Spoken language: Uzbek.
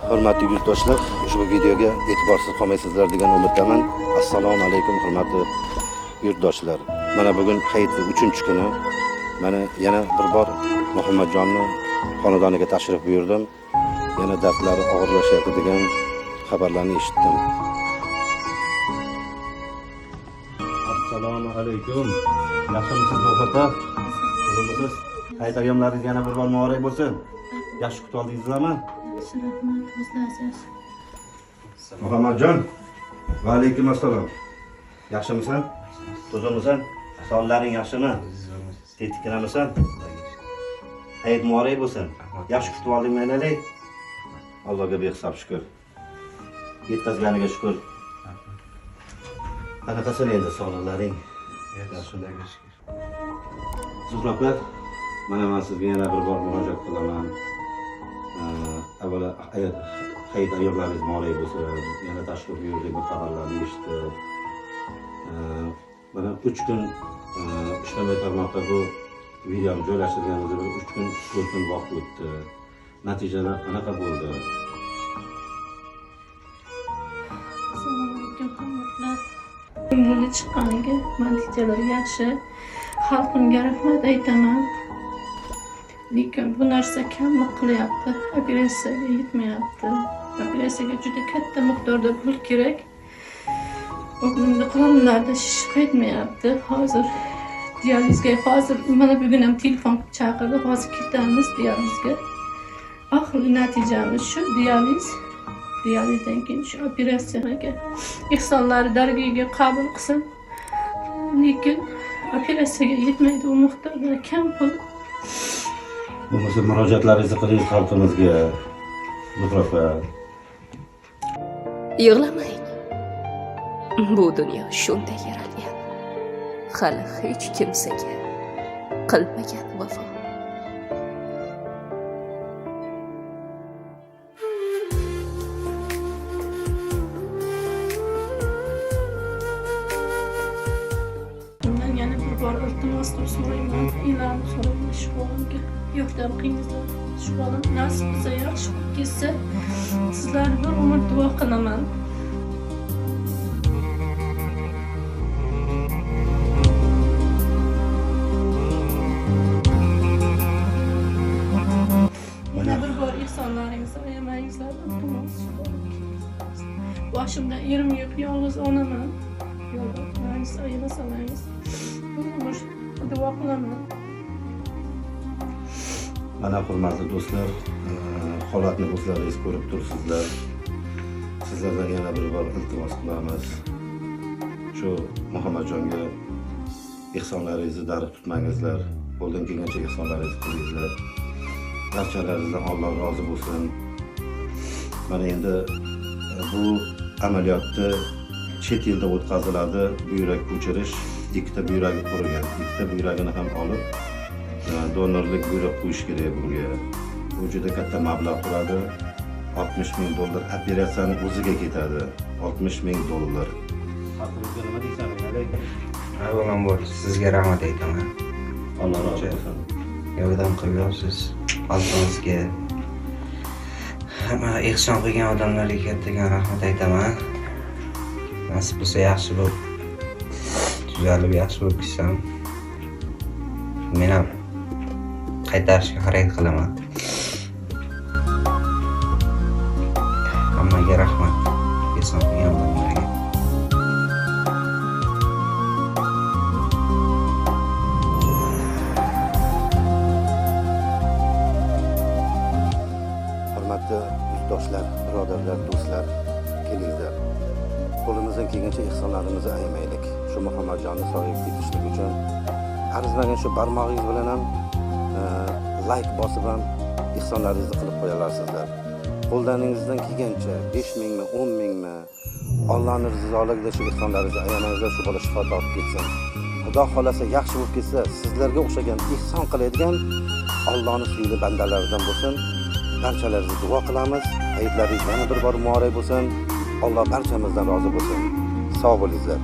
Hurmatli yurtdoshlar, ushbu videoga e'tiborsiz qolmaysizlar degan umiddaman. Assalomu alaykum hurmatli yurtdoshlar. Mana bugun hayitning 3-kuni. Mana yana bir bor Muhammadjonning xonadoniga tashrif buyurdim. Yana dardlari og'irlashyapti degan xabarlarni eshitdim. Assalomu alaykum. Yaxshimisiz o'g'ota? Qulimiz hayit ayyomlaringiz yana bir bor muborak bo'lsin. Yaxshi kutib oldingizlarmi? Muhammadjon, va alaykum assalom. Yaxshimisan? Tuzimisan? Sonlaring yaxshimi? Tetiklanamisan? Hayit muborak bo'lsin. Yaxshi kutib oldingmi aylanay? Allohga behisob shukr. Yetkazganiga shukr. Qanaqasan endi sog'liqlaring? Yaxshilarga shukr. Zuhra opa, mana men sizga yana bir bor murojaat qilaman. Avvalo hayit ayyomlaringiz muborak bo'lsin. Yana tashrif buyurdik, bu xabarlarni eshitib. Mana 3 kun ijtimoiy tarmoqda bu videoni joylashtirganimizda 3 kun, 4 kun vaqt o'tdi. Natijalar qanaqa bo'ldi? Assalomu alaykum hammalar. Yo'lga chiqqaniga natijalar yaxshi. Xalqimga rahmat aytaman. Lekin bu narsa kamlik qilyapti. Operatsiyaga yetmayapti. Operatsiyaga juda katta miqdorda pul kerak. O'zimda qo'limlarda shishib ketmayapti. Hozir dializga mana bugun ham telefon chaqirdi. Hozir ketamiz dializga. Oxirgi natijamiz shu dializdan keyin shu operatsiyaga ehsonlari dargiga qabul qilsin. Lekin operatsiyaga yetmaydi, u miqdorda kam pul. Bo'lmasa murojaatlaringizni qiling xalqimizga. Mutrofa. Yig'lamang. Bu dunyo shunday yaralgan. Hali hech kimsaga qilmagan vafo. Men yana bir bor iltimos qilib so'rayman. Ilohim so'rayman shu bo'limga. Yordam qilingizlar. Shu bolam nasib qilsa yaxshi bo'lib ketsa, sizlarni bir umr duo qilaman. Yana bir bor ehsonlaringizni ayamangizlar. Iltimos. Boshimda erim yo'q, yolg'iz onaman. Yo'qlaringiz ayamasangiz, bir umr duo qilaman. Mana hurmatli do'stlar, holatni o'zlaringiz ko'rib turibsizlar. Sizlardan yana bir bor iltimos qilamiz. Shu Muhammadjonga ehsonlaringizni darig' tutmangizlar. Qo'ldan kelgancha ehsonlaringizni qilingizlar. Barchalaringizdan Alloh rozi bo'lsin. Mana endi bu amaliyotni chet elda o'tkaziladi. Buyrak ko'chirish, ikkita buyragi qurigan. Ikkita buyragini ham olib donorlik buyruq qo'yish kerak bunga. Bu juda katta mablag' turadi. $60,000 operatsiyani o'ziga ketadi. $60,000. Xalqimizga nima deysan? Avvalambor sizga rahmat aytaman. Alloh rozi bo'lsin. Yordam qilyapsiz xalqimizga. Hamma ehson qilgan odamlarga kattagan rahmat aytaman. Nasib bo'lsa yaxshi bo'lib, tuzalib yaxshi bo'lib ketsam, men ham qaytarishga harakat qilaman. Hammaga rahmat. Ehson qilgan odamlarga. Hurmatli yurtdoshlar, birodarlar, do'stlar, kelingizlar. Qo'limizdan kelgancha ehsonlarimizni ayamaylik. Shu Muhammadjonni sog'ayib ketishlik uchun arzmagan shu barmog'ingiz bilan ham like bosib ham ehsonlaringizni qilib qo'yalasizlar. Qo'ldaningizdan kelgancha 5,000 mi, 10,000 mi, Allohning rizoligida shu ehsonlaringizni ayamangizlar, shu bola shifo topib ketsin. Xudo xolasa yaxshi bo'lib ketsa, sizlarga o'xshagan ehson qiladigan Allohning suyli bandalaridan bo'lsin. Barchalaringizni duo qilamiz. Hayitlaringiz yana bir bor muborak bo'lsin. Alloh barchamizdan rozi bo'lsin. Sog' bo'lingizlar.